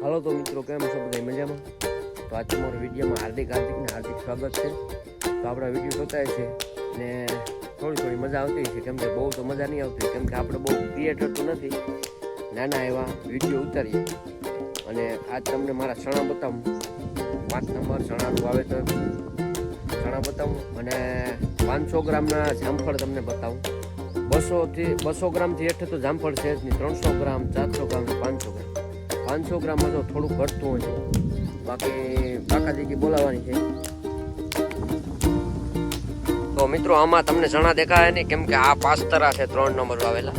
હાલો તો મિત્રો, કેમ છો બધા? મજામાં? તો આજે મારો વિડીયોમાં હાર્દિક સ્વાગત છે. તો આપણા વિડીયો જોતા છે ને થોડી મજા આવતી છે, કેમ કે બહુ તો મજા નહીં આવતી, કેમ કે આપણે બહુ ક્રિએટર તો નથી, નાના એવા વિડીયો ઉતારીએ. અને આજ તમને મારા ચણા બતાવું, 5 નંબર ચણાનું વાવેતર ચણા બતાવું, અને 500 ગ્રામના જામફળ તમને બતાવું. 200 ગ્રામથી હેઠળ તો જામફળ છે જ નહીં. 300 ગ્રામ, 400 ગ્રામ, 500 ગ્રામ. 500 ગ્રામમાં તો થોડુંક ઘટતું હોય છે, બાકી બાકાજી બોલાવવાની છે. તો મિત્રો, આમાં તમને ચણા દેખાય નહીં, કેમ કે આ પાસ્તરા છે 3 નંબર વાવેલા,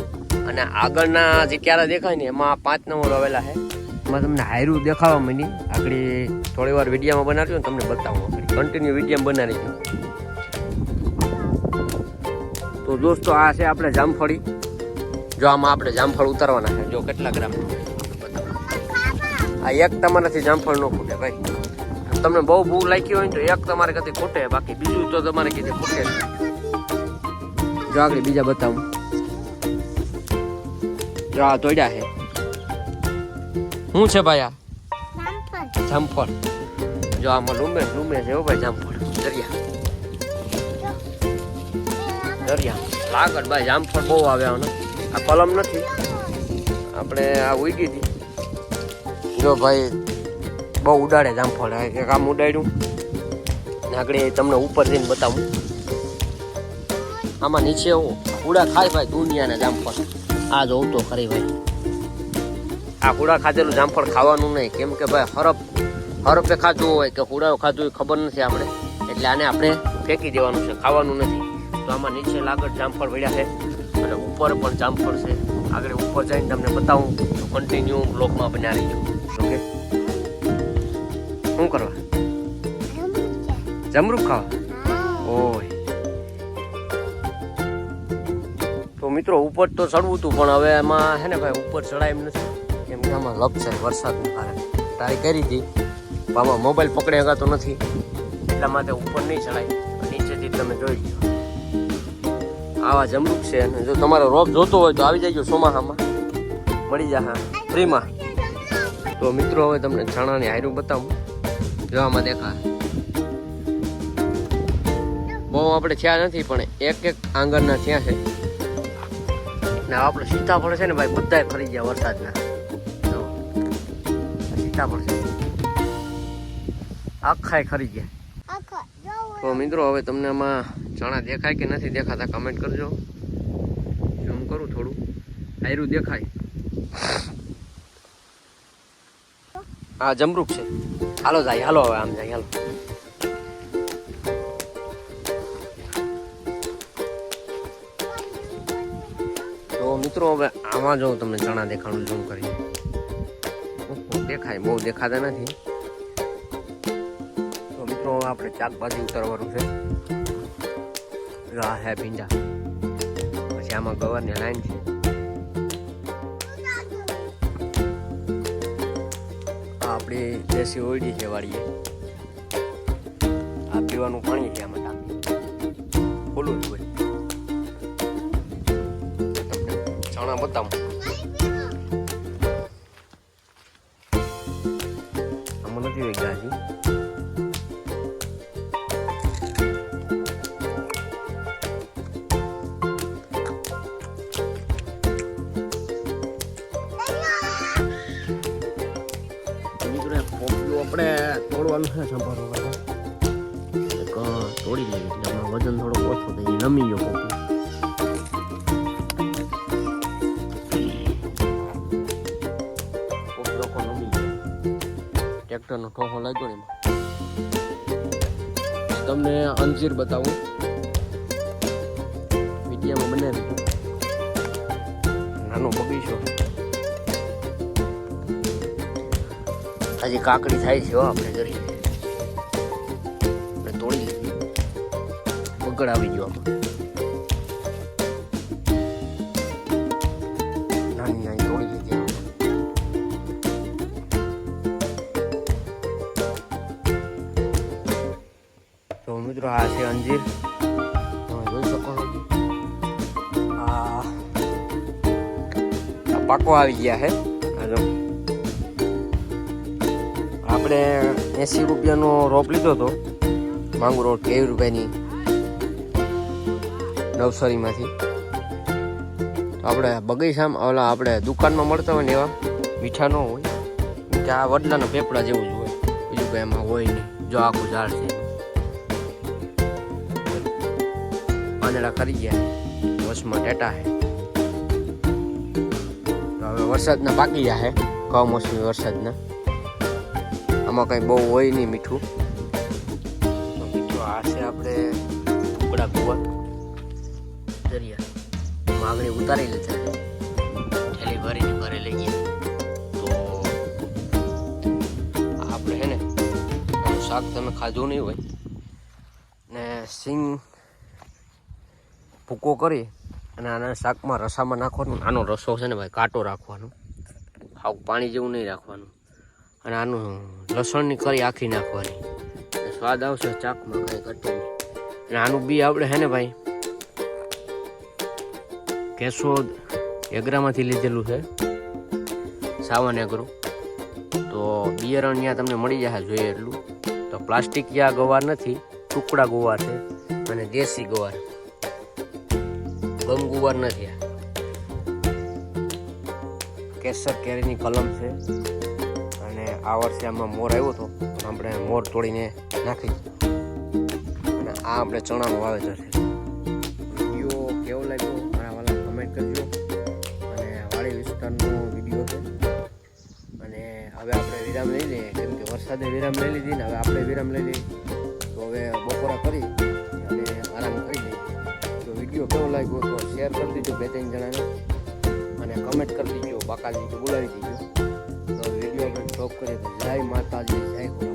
અને આગળના જે ક્યારે દેખાય ને એમાં 5 નંબર વાવેલા છે. એમાં તમને હાયરું દેખાવા માંડી. આગળ થોડી વાર વિડીયોમાં બનાવ્યું ને તમને બતાવું, આગળ કન્ટિન્યુ વિડીયો બનાવી દઉં. તો દોસ્તો, આ છે આપણે જામફળી. જો આમાં આપણે જામફળ ઉતારવાના છે. જો કેટલા ગ્રામ આ એક તમારાથી જામફળ ન ખૂટે ભાઈ. તમને બહુ ભૂખ લાગી હોય ને તો એક તમારે કદી ખૂટે, બાકી બીજું તો તમારે કીધે ખૂટે. જો આગળ બીજા બતાવું. જો આ તોડ્યા છે. શું છે ભાઈ? આ જામફળ. જો આમાં લૂમે છે હો ભાઈ, જામફળ દરિયા લાગડ ભાઈ. જામફળ બહુ આવે. આ કલમ નથી, આપણે આ ઉગી હતી. જો ભાઈ બહુ ઉડાડે જામફળ. એક આમ ઉડાડ્યું ને આગળ તમને ઉપર જઈને બતાવું. આમાં નીચે ઉડા ખાય ભાઈ દુનિયાના જામફળ. આ જોઉં તો ખરી ભાઈ, આ હુડા ખાધેલું જામફળ ખાવાનું નહીં, કેમ કે ભાઈ હરપે ખાધું હોય કે હુડાઓ ખાધું હોય ખબર નથી આપણે, એટલે આને આપણે ફેંકી દેવાનું છે, ખાવાનું નથી. તો આમાં નીચે લાગડ જામફળ પડ્યા છે, અને ઉપર પણ જામફળ છે. આગળ ઉપર જઈને તમને બતાવું, તો કન્ટિન્યુ બ્લોકમાં બન્યા રહીજો. ઓકે, શું કરવા? જમરૂખ ખાવા? ઓય. તો મિત્રો, ઉપર તો ચડવું હતું, પણ હવે એમાં છે ને ભાઈ ઉપર ચડાય એમ નથી, કેમ કે આમાં લપ છે વરસાદનું કારણે. ટ્રાય કરી હતી, પણ આમાં મોબાઈલ પકડી શકાતો નથી, એટલા માટે ઉપર નહીં ચડાય. નીચેથી તમે જોઈ લો, આવા જમરૂખ છે. અને જો તમારો રોપ જોતો હોય તો આવી જાય ચોમાસામાં, મળી જાય ફ્રીમાં. તો મિત્રો, હવે તમને ચણાની હાયરું બતાવું. જોવામાં દેખા બહુ આપણે થયા નથી, પણ એક આંગણના થયા છે. ને આપણે સીતાફળ છે ને ભાઈ, બધાય ફરી ગયા વરસાદના. સીતાફળ છે આખાય ખરી ગયા. તો મિત્રો, હવે તમને આમાં ચણા દેખાય કે નથી દેખાતા કમેન્ટ કરજો. ઝૂમ કરું થોડું, હાયરું દેખાય. હા, જમરૂખ છે. હાલો જાય, હાલો હવે આમ જાય, હાલો. તો મિત્રો, હવે આમાં જો તમને ચણા દેખાણું ઝૂમ કરી દેખાય, બહુ દેખાતા નથી. તો મિત્રો, આપણે શાકભાજી ઉતારવાનું છે. આ હે ભીંડા, પછી આમાં ગવારની લાઈન છે. આપણી દેશી ઓયડી છે વાળીએ. આ પીવાનું પાણી છે, આમાં ટાંકી ખોલું જ હોય. ચણા બતાવું. આમાં નથી હોય ગાજી. આપણે તોડવાનું છે, સંભાળવા તોડી લઈએ એટલે એમાં વજન થોડો ઓછો થઈ જાય, નમી ગયો પોપલું. લોકો નમી ગયો, ટ્રેક્ટરનો ઠોકો લાગ્યો ને એમાં. તમને અંજીર બતાવું, વિડીયામાં બનાવી નાનો બગીચો. હજી કાકડી થાય છે, આપણે કરી તોડી લીધી. બગડ આવી ગયો આમાં, નાની તોડી લીધી. તો મિત્રો, આ છે અંજીર, તમે જોઈ શકો છો. આ પાકો આવી ગયા છે. આ જો આપણે 80 રૂપિયાનો રોપ લીધો હતો માંગરોળ 20 રૂપિયાની નવસારીમાંથી. તો આપણે બગીચામાં ઓલા આપણે દુકાનમાં મળતા હોય ને એવા મીઠા ન હોય કે આ વડલાના પેપડા જેવું જ હોય, બીજું કંઈ એમાં હોય નહીં. જો આખું ઝાડ છે પાંદડા કરી ગયા, વસમાં ટેટા છે. તો હવે વરસાદના પાકી ગયા છે, કમોસમી વરસાદના. આમાં કંઈ બહુ હોય નહીં મીઠું. તો મીઠું આ છે આપણે ટુકડા ગુવાર દરિયા માગણી ઉતારી લીધા, થેલી ભરીને ઘરે લઈ ગયા. તો આપણે છે ને આનું શાક તમે ખાધું નહીં હોય ને સિંગ ભૂકો કરી અને આના શાકમાં રસામાં નાખવાનું. આનો રસો છે ને ભાઈ કાંટો રાખવાનો, આવું પાણી જેવું નહીં રાખવાનું. અને આનું લસણની કરી આખી નાખવાની, સ્વાદ આવશે ચાકમાં કંઈ ઘટે નહીં. અને આનું બી આપણે છે ને ભાઈ કેશોદ એગરામાંથી લીધેલું છે, સાવન એગ્રો. તો બિયારણ ત્યાં તમને મળી જશે જોઈએ એટલું. તો પ્લાસ્ટિક યા ગવાર નથી, ટુકડા ગવાર છે અને દેશી ગવાર, ગમ ગુવાર નથી. આ કેસર કેરીની કલમ છે અને આ વર્ષે આમાં મોર આવ્યો હતો, આપણે મોર તોડીને નાખી. અને આ આપણે ચણાનું વાવેતર છે. વિડીયો કેવો લાગ્યો મારા વાલા કમેન્ટ કરજો. અને વાડી વિસ્તારનો વિડીયો છે. અને હવે આપણે વિરામ લઈ લઈએ, કેમ કે વરસાદે વિરામ લઈ લીધી ને હવે આપણે વિરામ લઈ લઈએ. તો હવે બપોરા કરી અને આરામ કરી લઈએ. જો વિડીયો કેવો લાગ્યો તો શેર કરી દીજો 2-3 જણાને, અને કમેન્ટ કરી દીજો, બાકાજી બોલાવી દીજો. તો વિડીયો આપણે સ્ટોપ કરીએ. જય માતાજી, જય